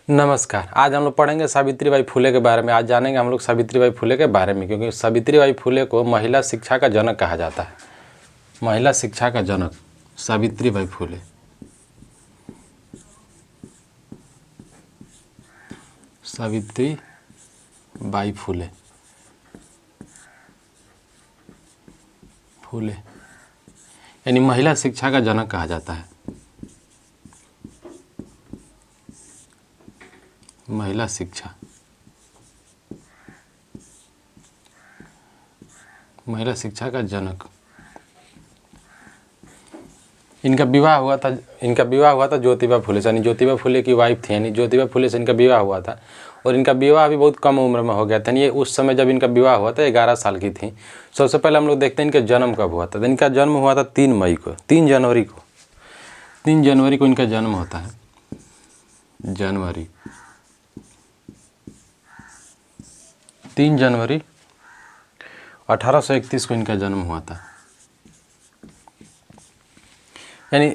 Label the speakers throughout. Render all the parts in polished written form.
Speaker 1: नमस्कार। आज हम लोग पढ़ेंगे सावित्रीबाई फुले के बारे में। आज जानेंगे हम लोग सावित्रीबाई फुले के बारे में, क्योंकि सावित्रीबाई फुले को महिला शिक्षा का जनक कहा जाता है। महिला शिक्षा का जनक सावित्रीबाई फुले। सावित्रीबाई फुले फुले यानी महिला शिक्षा का जनक कहा जाता है। महिला शिक्षा, महिला शिक्षा का जनक। इनका विवाह हुआ था ज्योतिबा फुले से, यानी ज्योतिबा फुले की वाइफ थी, यानी ज्योतिबा फुले से इनका विवाह हुआ था। और इनका विवाह भी बहुत कम उम्र में हो गया था। ये उस समय जब इनका विवाह हुआ था 11 साल की थी। सबसे पहले हम लोग देखते हैं इनका जन्म कब हुआ था। तो इनका जन्म हुआ था 3 मई को, 3 जनवरी को। 3 जनवरी को इनका जन्म होता है। जनवरी 3 जनवरी 1831 को इनका जन्म हुआ था। यानी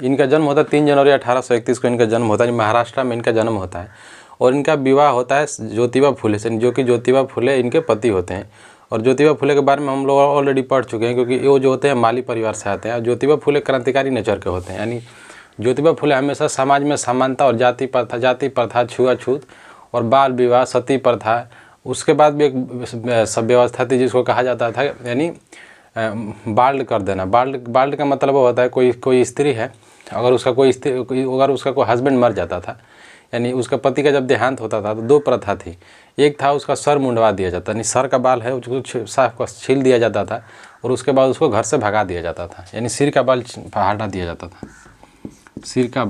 Speaker 1: इनका जन्म होता है 3 जनवरी 1831 को इनका जन्म होता है। महाराष्ट्र में इनका जन्म होता है। और इनका विवाह होता है ज्योतिबा फुले से, जो कि ज्योतिबा फुले इनके पति होते हैं। और ज्योतिबा फुले के बारे में हम लोग ऑलरेडी पढ़ चुके हैं, क्योंकि वो जो होते हैं माली परिवार से आते हैं। ज्योतिबा फुले क्रांतिकारी नेचर के होते हैं। यानी ज्योतिबा फुले हमेशा समाज में समानता और जाति प्रथा, छुआछूत और बाल विवाह, सती प्रथा, उसके बाद भी एक सब व्यवस्था थी जिसको कहा जाता था यानी बाल्ड कर देना। बाल्ड का मतलब होता है कोई स्त्री है, अगर उसका कोई हस्बैंड मर जाता था, यानी उसका पति का जब देहांत होता था, तो 2 प्रथा थी। एक था उसका सर मुंडवा दिया जाता, यानी सर का बाल है उसको साफ छील दिया जाता था, और उसके बाद उसको घर से भगा दिया जाता था, यानी सिर का बाल हटा दिया जाता था। सिर का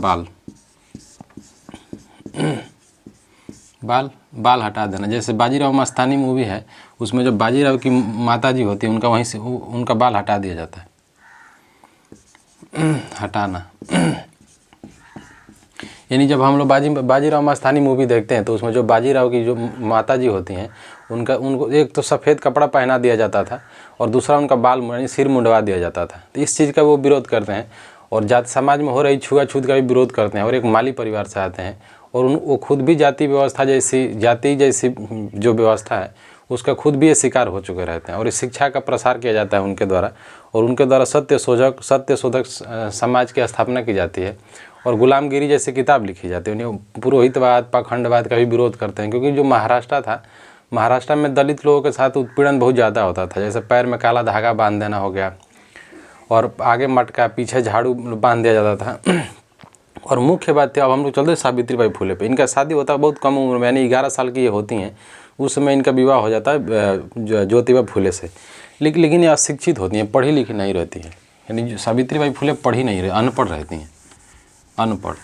Speaker 1: बाल हटा देना। जैसे बाजीराव मस्तानी मूवी है, उसमें जो बाजीराव की माता जी होती है उनका वहीं से उनका बाल हटा दिया जाता है। हटाना यानी जब हम लोग बाजीराव मस्तानी मूवी देखते हैं, तो उसमें जो बाजीराव की जो माता जी होती हैं उनको एक तो सफ़ेद कपड़ा पहना दिया जाता था, और दूसरा उनका बाल यानी सिर मुंडवा दिया जाता था। तो इस चीज़ का वो विरोध करते हैं, और जाति समाज में हो रही छुआछूत का भी विरोध करते हैं। और एक माली परिवार से आते हैं, और वो खुद भी जाति जैसी जो व्यवस्था है उसका खुद भी ये शिकार हो चुके रहते हैं। और इस शिक्षा का प्रसार किया जाता है उनके द्वारा, और उनके द्वारा सत्य शोधक समाज की स्थापना की जाती है, और गुलामगिरी जैसी किताब लिखी जाती है। उन्हें पुरोहितवाद, पाखंडवाद का भी विरोध करते हैं, क्योंकि जो महाराष्ट्र में दलित लोगों के साथ उत्पीड़न बहुत ज़्यादा होता था। जैसे पैर में काला धागा बांध देना हो गया, और आगे मटका, पीछे झाड़ू बांध दिया जाता था। और मुख्य बात थी, अब हम लोग चलते सावित्रीबाई फुले पे। इनका शादी होता है बहुत कम उम्र में, यानी 11 साल की ये होती हैं। उस समय इनका विवाह हो जाता है ज्योतिबा फुले से। लेकिन ये अशिक्षित होती हैं, पढ़ी लिखी नहीं रहती हैं। यानी सावित्रीबाई फुले पढ़ी नहीं रही, अनपढ़ रहती हैं। अनपढ़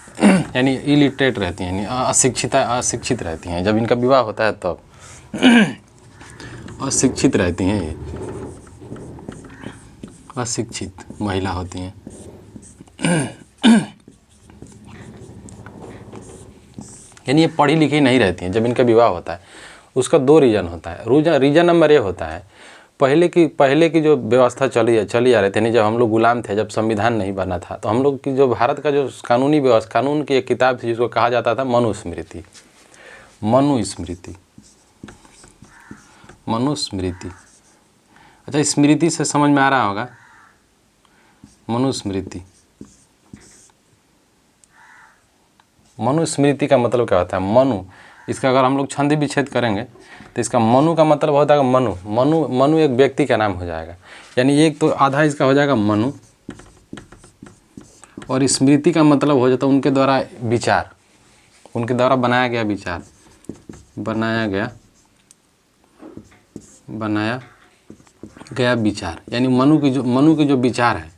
Speaker 1: यानी इलिटरेट रहती हैं, यानी अशिक्षित रहती हैं। जब इनका विवाह होता है तब अशिक्षित रहती हैं। ये अशिक्षित महिला होती हैं। यानी ये पढ़ी लिखी नहीं रहती हैं जब इनका विवाह होता है। उसका 2 रीज़न होता है। रीज़न नंबर ये होता है, पहले की जो व्यवस्था चली आ रही थी, यानी जब हम लोग गुलाम थे, जब संविधान नहीं बना था, तो हम लोग की जो भारत का जो कानूनी व्यवस्था, कानून की एक किताब थी जिसको कहा जाता था मनुस्मृति। अच्छा, स्मृति से समझ में आ रहा होगा, मनुस्मृति का मतलब क्या होता है? मनु, इसका अगर हम लोग छंद विच्छेद करेंगे तो इसका मनु का मतलब होता है मनु एक व्यक्ति का नाम हो जाएगा। यानी एक तो आधा इसका हो जाएगा मनु, और स्मृति का मतलब हो जाता है उनके द्वारा विचार, उनके द्वारा बनाया गया विचार। यानी मनु की जो विचार है,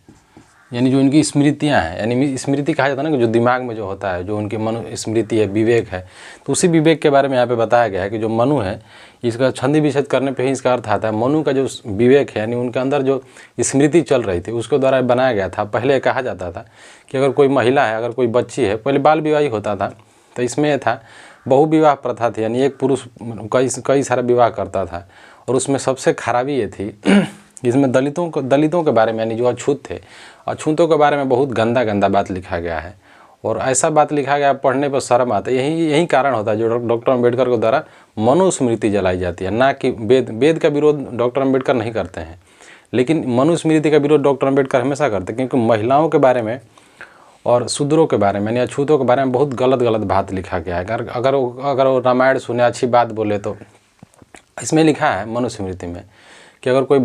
Speaker 1: यानी जो इनकी स्मृतियाँ हैं, यानी स्मृति कहा जाता है ना, कि जो दिमाग में जो होता है, जो उनकी मनु स्मृति है, विवेक है। तो उसी विवेक के बारे में यहाँ पे बताया गया है कि जो मनु है, इसका छंदी विच्छेद करने पे ही इसका अर्थ आता है मनु का जो विवेक है, यानी उनके अंदर जो स्मृति चल रही थी उसके द्वारा बनाया गया था। पहले कहा जाता था कि अगर कोई महिला है, अगर कोई बच्ची है, पहले बाल विवाह होता था, तो इसमें यह था बहु विवाह प्रथा थी, यानी एक पुरुष कई सारा विवाह करता था। और उसमें सबसे खराबी ये थी इसमें दलितों के बारे में, यानी जो अछूत थे, अछूतों के बारे में बहुत गंदा बात लिखा गया है। और ऐसा बात लिखा गया पढ़ने पर शर्म आता है। यही कारण होता है जो डॉक्टर अम्बेडकर के द्वारा मनुस्मृति जलाई जाती है, ना कि वेद का विरोध डॉक्टर अम्बेडकर नहीं करते हैं, लेकिन मनुस्मृति का विरोध डॉक्टर अम्बेडकर हमेशा करते हैं, क्योंकि महिलाओं के बारे में और शूद्रों के बारे में यानी अछूतों के बारे में बहुत गलत बात लिखा गया है। अगर वो रामायण सुने, अच्छी बात बोले, तो इसमें लिखा है मनुस्मृति में कि अगर कोई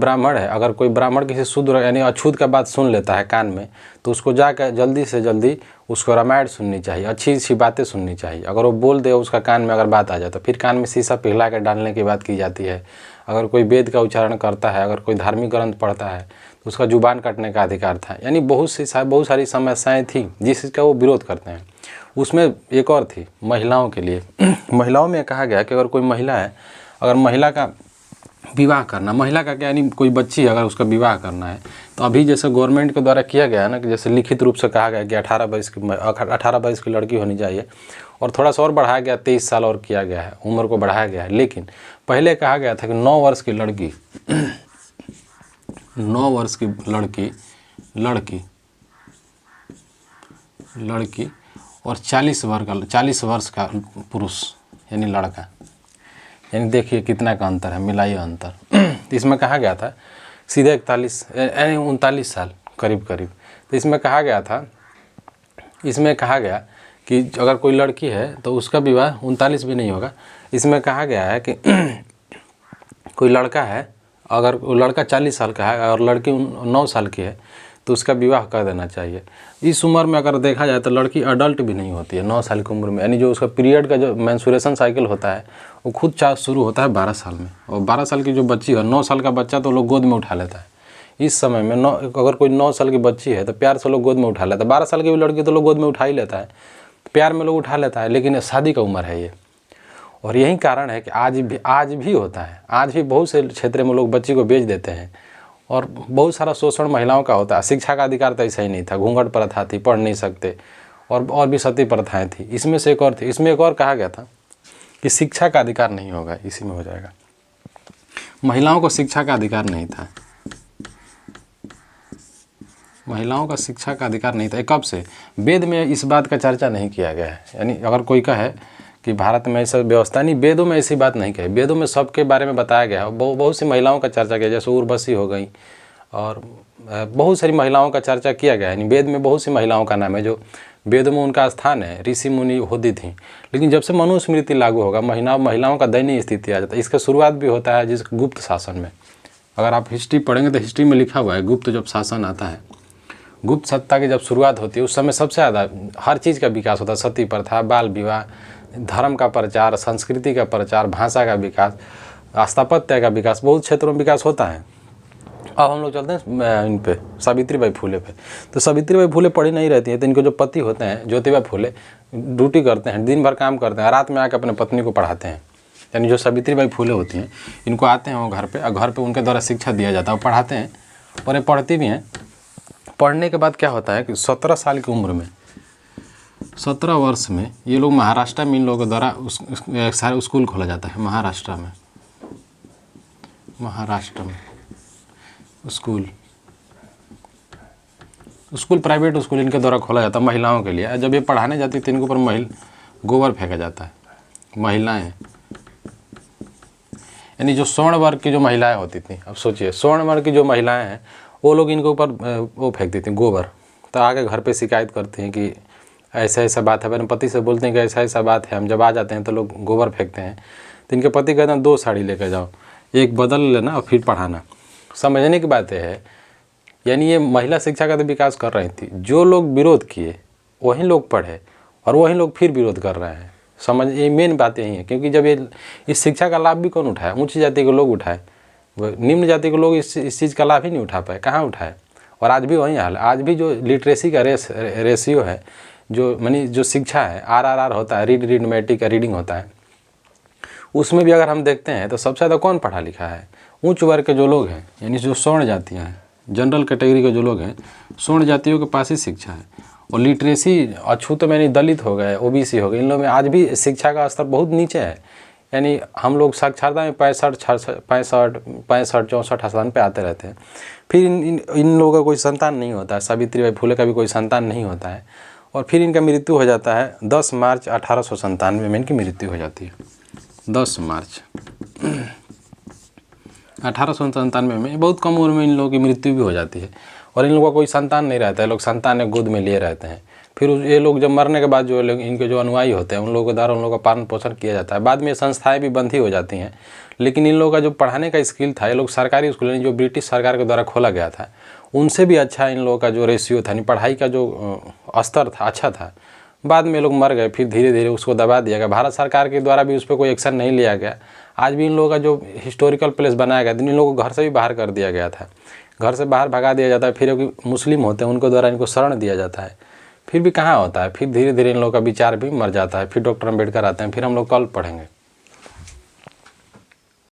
Speaker 1: ब्राह्मण किसी शूद्र यानी अछूत का बात सुन लेता है कान में, तो उसको जाकर जल्दी से जल्दी उसको रामायण सुननी चाहिए, अच्छी बातें सुननी चाहिए। अगर वो बोल दे उसका कान में अगर बात आ जाए तो फिर कान में शीशा पिघला के डालने की बात की जाती है। अगर कोई वेद का उच्चारण करता है, अगर कोई धार्मिक ग्रंथ पढ़ता है, तो उसका जुबान काटने का अधिकार था। यानी बहुत सारी समस्याएं थी जिसका वो विरोध करते हैं। उसमें एक और थी महिलाओं के लिए। महिलाओं में कहा गया कि अगर कोई महिला है, अगर महिला का विवाह करना, महिला का क्या यानी कोई बच्ची अगर उसका विवाह करना है, तो अभी जैसे गवर्नमेंट के द्वारा किया गया है ना कि जैसे लिखित रूप से कहा गया कि 18 वर्ष की लड़की होनी चाहिए, और थोड़ा सा और बढ़ाया गया, 23 साल और किया गया है, उम्र को बढ़ाया गया है। लेकिन पहले कहा गया था कि 9 वर्ष की लड़की 9 वर्ष की लड़की और 40 वर्ष का पुरुष यानी लड़का, यानी देखिए कितना का अंतर है, मिलाइए अंतर। तो इसमें कहा गया था सीधे 39 साल करीब। तो इसमें कहा गया कि अगर कोई लड़की है तो उसका विवाह 39 भी नहीं होगा। इसमें कहा गया है कि कोई लड़का है, अगर वो लड़का 40 साल का है और लड़की 9 साल की है, तो उसका विवाह कर देना चाहिए। इस उम्र में अगर देखा जाए तो लड़की अडल्ट भी नहीं होती है 9 साल की उम्र में, यानी जो उसका पीरियड का जो मेंस्ट्रुएशन साइकिल होता है वो खुद शुरू होता है 12 साल में। और 12 साल की जो बच्ची है, 9 साल का बच्चा तो लोग गोद में उठा लेता है इस समय में। अगर कोई 9 साल की बच्ची है तो प्यार से लोग गोद में उठा लेता है। 12 साल की भी लड़की तो लोग गोद में उठा ही लेता है, प्यार में लोग उठा लेता है, लेकिन शादी का उम्र है ये। और यही कारण है कि आज भी होता है, आज भी बहुत से क्षेत्र में लोग बच्ची को बेच देते हैं। और बहुत सारा शोषण महिलाओं का होता है। शिक्षा का अधिकार तो ऐसा ही नहीं था, घूंघट प्रथा थी, पढ़ नहीं सकते, और भी सती प्रथाएं थी। इसमें से एक और थी, इसमें एक और कहा गया था कि शिक्षा का अधिकार नहीं होगा, इसी में हो जाएगा। महिलाओं को शिक्षा का अधिकार नहीं था, महिलाओं का शिक्षा का अधिकार नहीं था। कब से? वेद में इस बात का चर्चा नहीं किया गया है। यानी अगर कोई कहे कि भारत में ऐसा व्यवस्था नहीं, वेदों में ऐसी बात नहीं कही। वेदों में सबके बारे में बताया गया है। बहुत सी महिलाओं का चर्चा किया, जैसे उर्वशी हो गई, और बहुत सारी महिलाओं का चर्चा किया गया है। यानी वेद में बहुत सी महिलाओं का नाम है जो वेदों में उनका स्थान है, ऋषि मुनि होती थी। लेकिन जब से मनुस्मृति लागू होगा, महिलाओं का दयनीय स्थिति आ जाता है। इसका शुरुआत भी होता है जिस गुप्त शासन में। अगर आप हिस्ट्री पढ़ेंगे तो हिस्ट्री में लिखा हुआ है, गुप्त जब शासन आता है, गुप्त सत्ता की जब शुरुआत होती है, उस समय सबसे ज़्यादा हर चीज़ का विकास होता है। सती प्रथा, बाल विवाह, धर्म का प्रचार, संस्कृति का प्रचार, भाषा का विकास, स्थापत्य का विकास, बहुत क्षेत्रों में विकास होता है। अब हम लोग चलते हैं इन पे, सावित्रीबाई फुले पे। तो सावित्रीबाई फुले पढ़ी नहीं रहती है, तो इनके जो पति होते हैं ज्योतिबा फुले, ड्यूटी करते हैं, दिन भर काम करते हैं, रात में आकर अपने पत्नी को पढ़ाते हैं। यानी जो सावित्रीबाई फुले होती हैं, इनको आते हैं वो घर पे, और घर पे उनके द्वारा शिक्षा दिया जाता है, वो पढ़ाते हैं और ये पढ़ती भी हैं। पढ़ने के बाद क्या होता है कि 17 साल की उम्र में, 17 वर्ष में ये लोग महाराष्ट्र में इन लोगों के द्वारा सारे स्कूल खोला जाता है। महाराष्ट्र में स्कूल प्राइवेट स्कूल इनके द्वारा खोला जाता है महिलाओं के लिए। जब ये पढ़ाने जाती थी, इनके ऊपर गोबर फेंका जाता है। महिलाएं यानी जो स्वर्ण वर्ग की जो महिलाएं होती थी, अब सोचिए स्वर्ण वर्ग की जो महिलाएं हैं, वो लोग इनके ऊपर वो फेंकती थी गोबर। तो आगे घर पे शिकायत करती हैं कि ऐसा बात है। अपने पति से बोलते हैं कि ऐसा बात है। हम जब आ जाते हैं तो लोग गोबर फेंकते हैं। तो इनके पति कहते हैं 2 साड़ी लेकर जाओ, एक बदल लेना और फिर पढ़ाना। समझने की बात है, यानी ये महिला शिक्षा का तो विकास कर रही थी। जो लोग विरोध किए वही लोग पढ़े, और वही लोग फिर विरोध कर रहे हैं। ये मेन बात यही है। क्योंकि जब ये इस शिक्षा का लाभ भी कौन उठाए? उच्च जाति के लोग उठाए, निम्न जाति के लोग इस चीज़ का लाभ ही नहीं उठा पाए। कहाँ उठाए? और आज भी वही हाल है। आज भी जो लिटरेसी का रेशियो है, जो शिक्षा है, RRR होता है, रीडिंग रीडिंग होता है, उसमें भी अगर हम देखते हैं तो सबसे ज़्यादा कौन पढ़ा लिखा है? उच्च वर्ग के जो लोग हैं, यानी जो स्वर्ण जातियाँ हैं, जनरल कैटेगरी के जो लोग हैं, स्वर्ण जातियों के पास ही शिक्षा है। और लिटरेसी अछूत में यानी दलित हो गए, OBC हो गए, इन लोगों में आज भी शिक्षा का स्तर बहुत नीचे है। यानी हम लोग साक्षरता में 65-64 स्थान पे आते रहते हैं। फिर इन लोगों का कोई संतान नहीं होता है। सावित्रीबाई फुले का भी कोई संतान नहीं होता है। और फिर इनका मृत्यु हो जाता है 10 मार्च 1897 में इनकी मृत्यु हो जाती है। 10 मार्च 1897 में, बहुत कम उम्र में इन लोगों की मृत्यु भी हो जाती है। और इन लोगों का कोई संतान नहीं रहता है, लोग संतान एक गोद में लिए रहते हैं। फिर ये लोग जब मरने के बाद जो लोग इनके जो अनुयायी होते हैं उन लोगों के द्वारा उन लोगों का पालन पोषण किया जाता है। बाद में ये संस्थाएँ भी बंद ही हो जाती हैं। लेकिन इन लोगों का जो पढ़ाने का स्किल था, ये लोग सरकारी स्कूल जो ब्रिटिश सरकार के द्वारा खोला गया था उनसे भी अच्छा इन लोगों का जो रेशियो था, पढ़ाई का जो स्तर था अच्छा था। बाद में लोग मर गए, फिर धीरे धीरे उसको दबा दिया गया। भारत सरकार के द्वारा भी उस पर कोई एक्शन नहीं लिया गया। आज भी इन लोगों का जो हिस्टोरिकल प्लेस बनाया गया था, इन लोगों को घर से भी बाहर कर दिया गया था, घर से बाहर भगा दिया जाता है। फिर मुस्लिम होते हैं उनको द्वारा इनको शरण दिया जाता है, फिर भी कहाँ होता है। फिर धीरे धीरे इन लोगों का विचार भी मर जाता है। फिर डॉक्टर अम्बेडकर आते हैं, फिर हम लोग कल पढ़ेंगे।